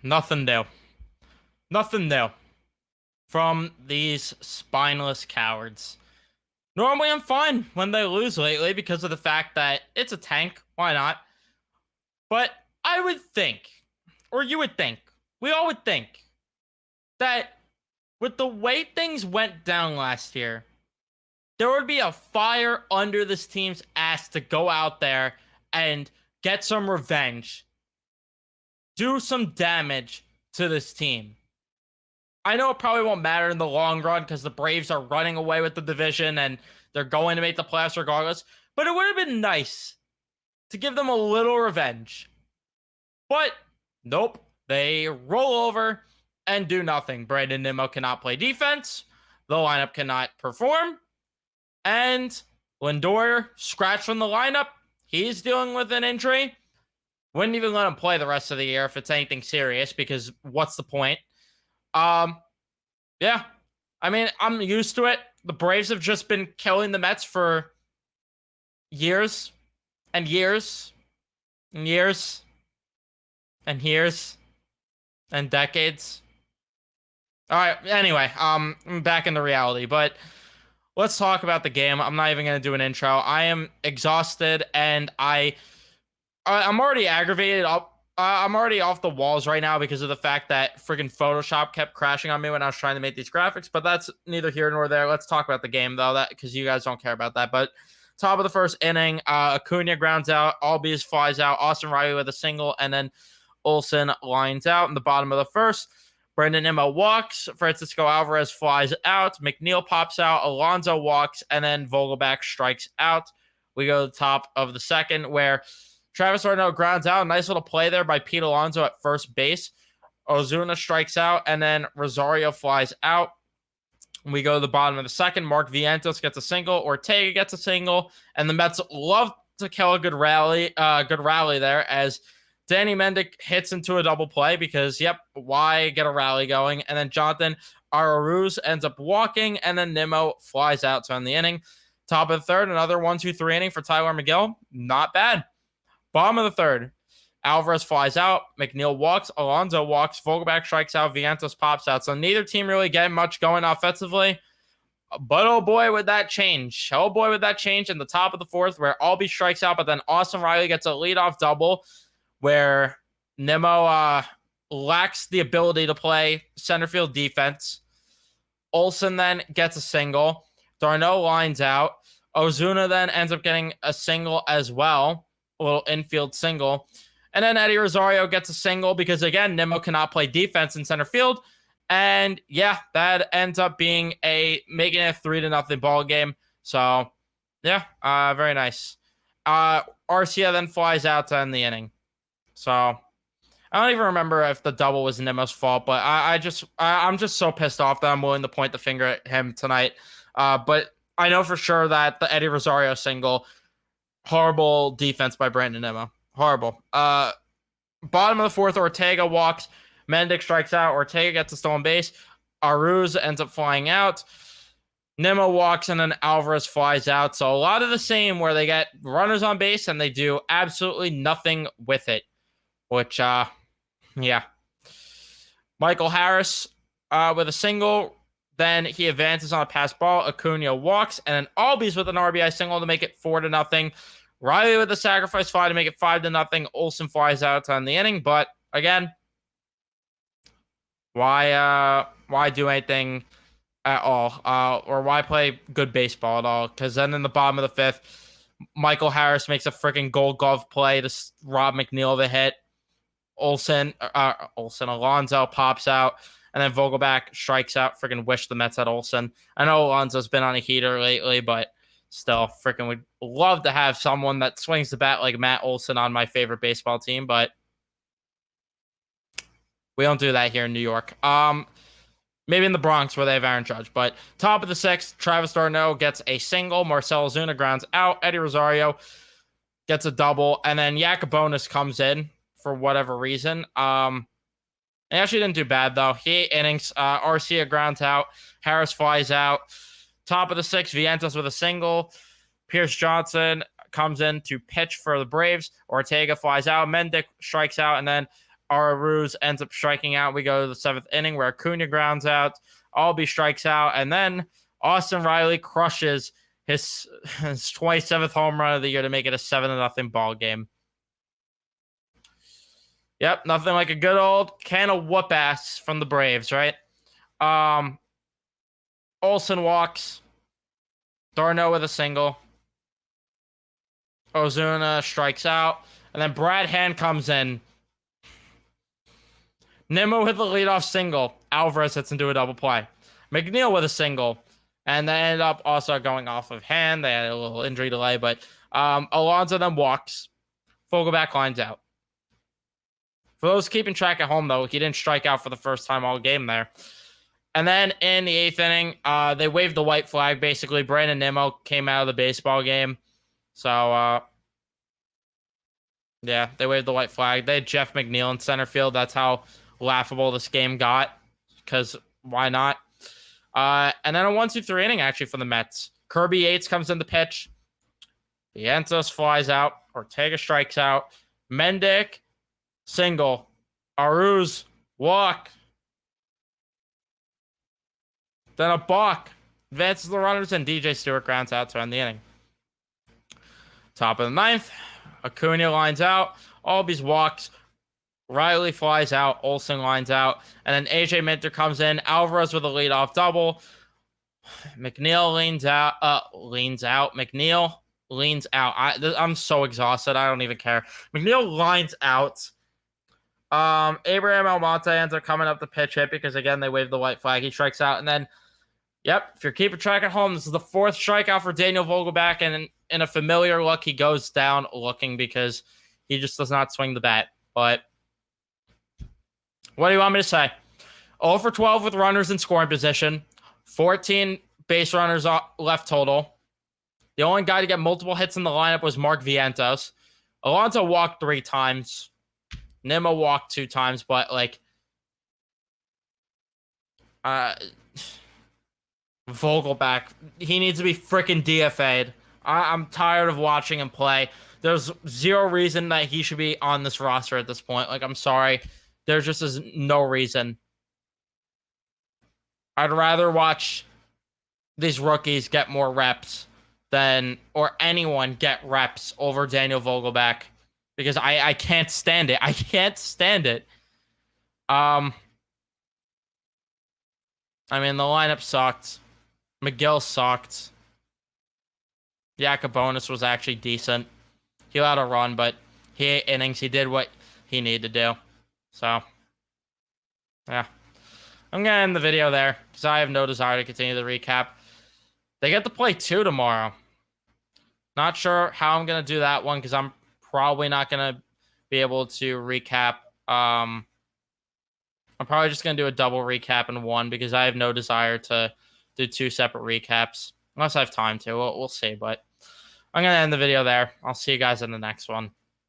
Nothing new. Nothing new from these spineless cowards. Normally, I'm fine when they lose lately because of the fact that it's a tank. Why not? But I would think, or you would think, we all would think, that with the way things went down last year, there would be a fire under this team's ass to go out there and get some revenge, do some damage to this team. I know it probably won't matter in the long run because the Braves are running away with the division and they're going to make the playoffs regardless. But it would have been nice to give them a little revenge. But nope, they roll over and do nothing. Brandon Nimmo cannot play defense. The lineup cannot perform. And Lindor scratched from the lineup. He's dealing with an injury. Wouldn't even let him play the rest of the year if it's anything serious because what's the point? Yeah. I mean, I'm used to it. The Braves have just been killing the Mets for years and years and years and years and decades. All right. Anyway, I'm back into reality, but let's talk about the game. I'm not even going to do an intro. I am exhausted and I'm already aggravated. I'm already off the walls right now because of the fact that freaking Photoshop kept crashing on me when I was trying to make these graphics, but that's neither here nor there. Let's talk about the game though, that because you guys don't care about that. But top of the first inning, Acuna grounds out, Albies flies out, Austin Riley with a single, and then Olsen lines out in the bottom of the first. Brandon Nimmo walks, Francisco Alvarez flies out, McNeil pops out, Alonso walks, and then Vogelback strikes out. We go to the top of the second where Travis d'Arnaud grounds out. Nice little play there by Pete Alonso at first base. Ozuna strikes out, and then Rosario flies out. We go to the bottom of the second. Mark Vientos gets a single. Ortega gets a single, and the Mets love to kill a good rally there as Danny Mendick hits into a double play because, yep, why get a rally going? And then Jonathan Arauz ends up walking, and then Nimmo flies out to end the inning. Top of the third, another 1-2-3 inning for Tyler McGill. Not bad. Bottom of the third, Alvarez flies out, McNeil walks, Alonso walks, Vogelback strikes out, Vientos pops out. So neither team really getting much going offensively. But oh boy, would that change. Oh boy, would that change in the top of the fourth where Albie strikes out, but then Austin Riley gets a leadoff double where Nimmo lacks the ability to play center field defense. Olsen then gets a single. d'Arnaud lines out. Ozuna then ends up getting a single as well. A little infield single. And then Eddie Rosario gets a single because, again, Nimmo cannot play defense in center field. And, yeah, that ends up making it a 3-0 ball game. So, yeah, very nice. Arcia then flies out to end the inning. So, I don't even remember if the double was Nimmo's fault, but I'm just so pissed off that I'm willing to point the finger at him tonight. But I know for sure that the Eddie Rosario single, horrible defense by Brandon Nimmo. Horrible. Bottom of the fourth, Ortega walks. Mendick strikes out. Ortega gets a stolen base. Aruz ends up flying out. Nimmo walks, and then Alvarez flies out. So a lot of the same where they get runners on base, and they do absolutely nothing with it. Which, yeah. Michael Harris with a single. Then he advances on a pass ball. Acuna walks, and then Albies with an RBI single to make it 4-0. Riley with the sacrifice fly to make it 5-0. Olsen flies out to end the inning, but again, why do anything at all? Or why play good baseball at all? Because then in the bottom of the fifth, Michael Harris makes a freaking Gold Glove play to rob McNeil of a hit. Alonso pops out. And then Vogelback strikes out. Freaking wish the Mets had Olsen. I know Alonso's been on a heater lately, but still, freaking would love to have someone that swings the bat like Matt Olson on my favorite baseball team, but we don't do that here in New York. Maybe in the Bronx where they have Aaron Judge. But top of the sixth, Travis d'Arnaud gets a single. Marcell Ozuna grounds out. Eddie Rosario gets a double. And then Yacobonis comes in for whatever reason. He actually didn't do bad, though. He 8 innings. Arcia grounds out. Harris flies out. Top of the sixth, Vientos with a single. Pierce Johnson comes in to pitch for the Braves. Ortega flies out. Mendick strikes out. And then Aruz ends up striking out. We go to the 7th inning where Acuna grounds out. Albie strikes out. And then Austin Riley crushes his 27th home run of the year to make it a 7-0 ball game. Yep, nothing like a good old can of whoop ass from the Braves, right? Olsen walks. Darno with a single. Ozuna strikes out. And then Brad Hand comes in. Nimmo with the leadoff single. Alvarez hits into a double play. McNeil with a single. And they ended up also going off of Hand. They had a little injury delay, but Alonso then walks. Vogelback lines out. For those keeping track at home, though, he didn't strike out for the first time all game there. And then in the 8th inning, they waved the white flag, basically. Brandon Nimmo came out of the baseball game. So, yeah, they waved the white flag. They had Jeff McNeil in center field. That's how laughable this game got, because why not? And then a 1-2-3 inning, actually, for the Mets. Kirby Yates comes in the pitch. Vientos flies out. Ortega strikes out. Mendick, single. Aruz, walk. Then a balk. Advances the runners, and DJ Stewart grounds out to end the inning. Top of the 9th. Acuna lines out. Albies walks. Riley flies out. Olsen lines out. And then AJ Minter comes in. Alvarez with a leadoff double. McNeil leans out. McNeil leans out. I'm so exhausted. I don't even care. McNeil lines out. Abraham Almonte ends up coming up the pitch hit because, again, they waved the white flag. He strikes out. And then, yep, if you're keeping track at home, this is the 4th strikeout for Daniel Vogelback. And in a familiar look, he goes down looking because he just does not swing the bat. But what do you want me to say? 0 for 12 with runners in scoring position. 14 base runners left total. The only guy to get multiple hits in the lineup was Mark Vientos. Alonso walked 3 times. Nimmo walked 2 times, but like Vogelback, he needs to be freaking DFA'd. I'm tired of watching him play. There's zero reason that he should be on this roster at this point. Like, I'm sorry. There just is no reason. I'd rather watch these rookies get more reps or anyone get reps over Daniel Vogelback, because I can't stand it. I can't stand it. I mean, the lineup sucked. McGill sucked. Yacobonis was actually decent. He let a run, but he 8 innings. He did what he needed to do. So, yeah. I'm going to end the video there because I have no desire to continue the recap. They get to play 2 tomorrow. Not sure how I'm going to do that one because I'm probably not going to be able to recap. I'm probably just going to do a double recap in one because I have no desire to do 2 separate recaps. Unless I have time to. We'll see. But I'm going to end the video there. I'll see you guys in the next one.